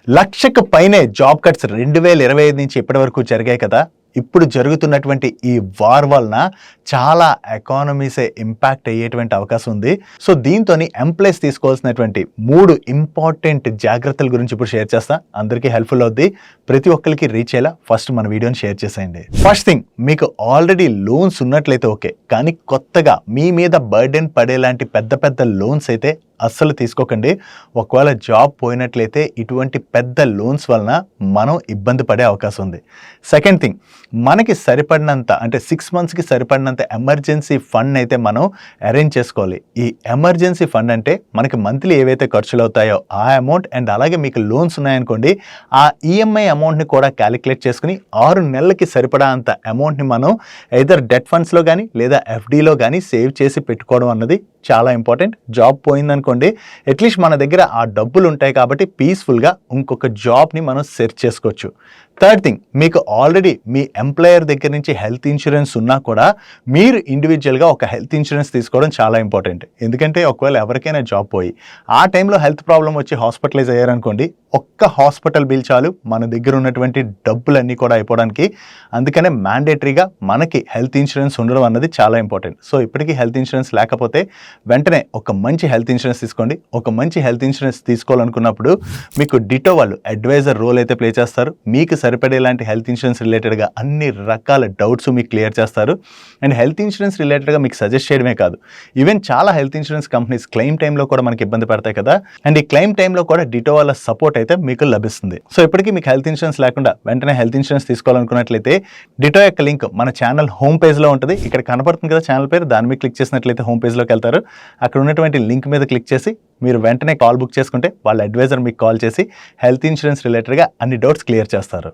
లక్షకు పైనే job cuts 2025 నుంచి ఇప్పటి వరకు జరిగాయి కదా. ఇప్పుడు జరుగుతున్నటువంటి ఈ వార్ వలన చాలా ఎకానమీసే ఇంపాక్ట్ అయ్యేటువంటి అవకాశం ఉంది. సో దీంతోని ఎంప్లాయీస్ తీసుకోవాల్సినటువంటి 3 ఇంపార్టెంట్ జాగ్రత్తల గురించి ఇప్పుడు షేర్ చేస్తా. అందరికీ హెల్ప్ఫుల్ అవుద్ది. ప్రతి ఒక్కరికి రీచ్ అయ్యేలా ఫస్ట్ మన వీడియోని షేర్ చేసేయండి. ఫస్ట్ థింగ్, మీకు ఆల్రెడీ లోన్స్ ఉన్నట్లయితే ఓకే, కానీ కొత్తగా మీ మీద బర్డెన్ పడేలాంటి పెద్ద పెద్ద లోన్స్ అయితే అస్సలు తీసుకోకండి. ఒకవేళ జాబ్ పోయినట్లయితే ఇటువంటి పెద్ద లోన్స్ వలన మనం ఇబ్బంది పడే అవకాశం ఉంది. సెకండ్ థింగ్, మనకి సరిపడినంత అంటే 6 monthsకి సరిపడినంత ఎమర్జెన్సీ ఫండ్ అయితే మనం అరేంజ్ చేసుకోవాలి. ఈ ఎమర్జెన్సీ ఫండ్ అంటే మనకి మంత్లీ ఏవైతే ఖర్చులు అవుతాయో ఆ అమౌంట్, అండ్ అలాగే మీకు లోన్స్ ఉన్నాయనుకోండి ఆ ఈఎంఐ అమౌంట్ని కూడా క్యాలిక్యులేట్ చేసుకుని 6 నెలలకి సరిపడా అంత అమౌంట్ని మనం ఎయిదర్ డెట్ ఫండ్స్లో కానీ లేదా ఎఫ్డీలో కానీ సేవ్ చేసి పెట్టుకోవడం అన్నది చాలా ఇంపార్టెంట్. జాబ్ పోయిందనుకోండి అట్లీస్ట్ మన దగ్గర ఆ డబ్బులు ఉంటాయి కాబట్టి పీస్ఫుల్గా ఇంకొక జాబ్ని మనం సెర్చ్ చేసుకోవచ్చు. థర్డ్ థింగ్, మీకు ఆల్రెడీ మీ ఎంప్లాయర్ దగ్గర నుంచి హెల్త్ ఇన్సూరెన్స్ ఉన్నా కూడా మీరు ఇండివిజువల్గా ఒక హెల్త్ ఇన్సూరెన్స్ తీసుకోవడం చాలా ఇంపార్టెంట్. ఎందుకంటే ఒకవేళ ఎవరికైనా జాబ్ పోయి ఆ టైంలో హెల్త్ ప్రాబ్లం వచ్చి హాస్పిటలైజ్ అయ్యారనుకోండి, ఒక్క హాస్పిటల్ బిల్ చాలు మన దగ్గర ఉన్నటువంటి డబ్బులన్నీ కూడా అయిపోవడానికి. అందుకనే మ్యాండేటరీగా మనకి హెల్త్ ఇన్సూరెన్స్ ఉండడం అన్నది చాలా ఇంపార్టెంట్. సో ఇప్పటికీ హెల్త్ ఇన్సూరెన్స్ లేకపోతే వెంటనే ఒక మంచి హెల్త్ ఇన్సూరెన్స్ తీసుకోండి. ఒక మంచి హెల్త్ ఇన్సూరెన్స్ తీసుకోవాలనుకున్నప్పుడు మీకు డిటో వాళ్ళు అడ్వైజర్ రోల్ అయితే ప్లే చేస్తారు. మీకు సరిపడేలాంటి హెల్త్ ఇన్సూరెన్స్ రిలేటెడ్గా అన్ని రకాల డౌట్స్ మీకు క్లియర్ చేస్తారు. అండ్ హెల్త్ ఇన్సూరెన్స్ రిలేటెడ్గా మీకు సజెస్ట్ చేయడమే కాదు, ఈవెన్ చాలా హెల్త్ ఇన్సూరెన్స్ కంపెనీస్ క్లెయిమ్ టైంలో కూడా మనకి ఇబ్బంది పడతాయి కదా, అండ్ ఈ క్లెయిమ్ టైంలో కూడా డిటో వాళ్ళ సపోర్ట్ అయితే మీకు లభిస్తుంది. సో ఇప్పటికీ మీకు హెల్త్ ఇన్సూరెన్స్ లేకుండా వెంటనే హెల్త్ ఇన్సూరెన్స్ తీసుకోవాలనుకున్నట్లయితే డిటో యొక్క లింక్ మన ఛానల్ హోమ్ పేజ్లో ఉంటుంది. ఇక్కడ కనపడుతుంది కదా ఛానల్ పేరు, దాని మీద క్లిక్ చేసినట్లయితే హోమ్ పేజ్లోకి వెళ్తారు. అక్కడ ఉన్నటువంటి లింక్ మీద క్లిక్ చేసి మీరు వెంటనే కాల్ బుక్ చేసుకుంటే వాళ్ళ అడ్వైజర్ మీకు కాల్ చేసి హెల్త్ ఇన్సూరెన్స్ రిలేటెడ్గా అన్ని డౌట్స్ క్లియర్ చేస్తారు.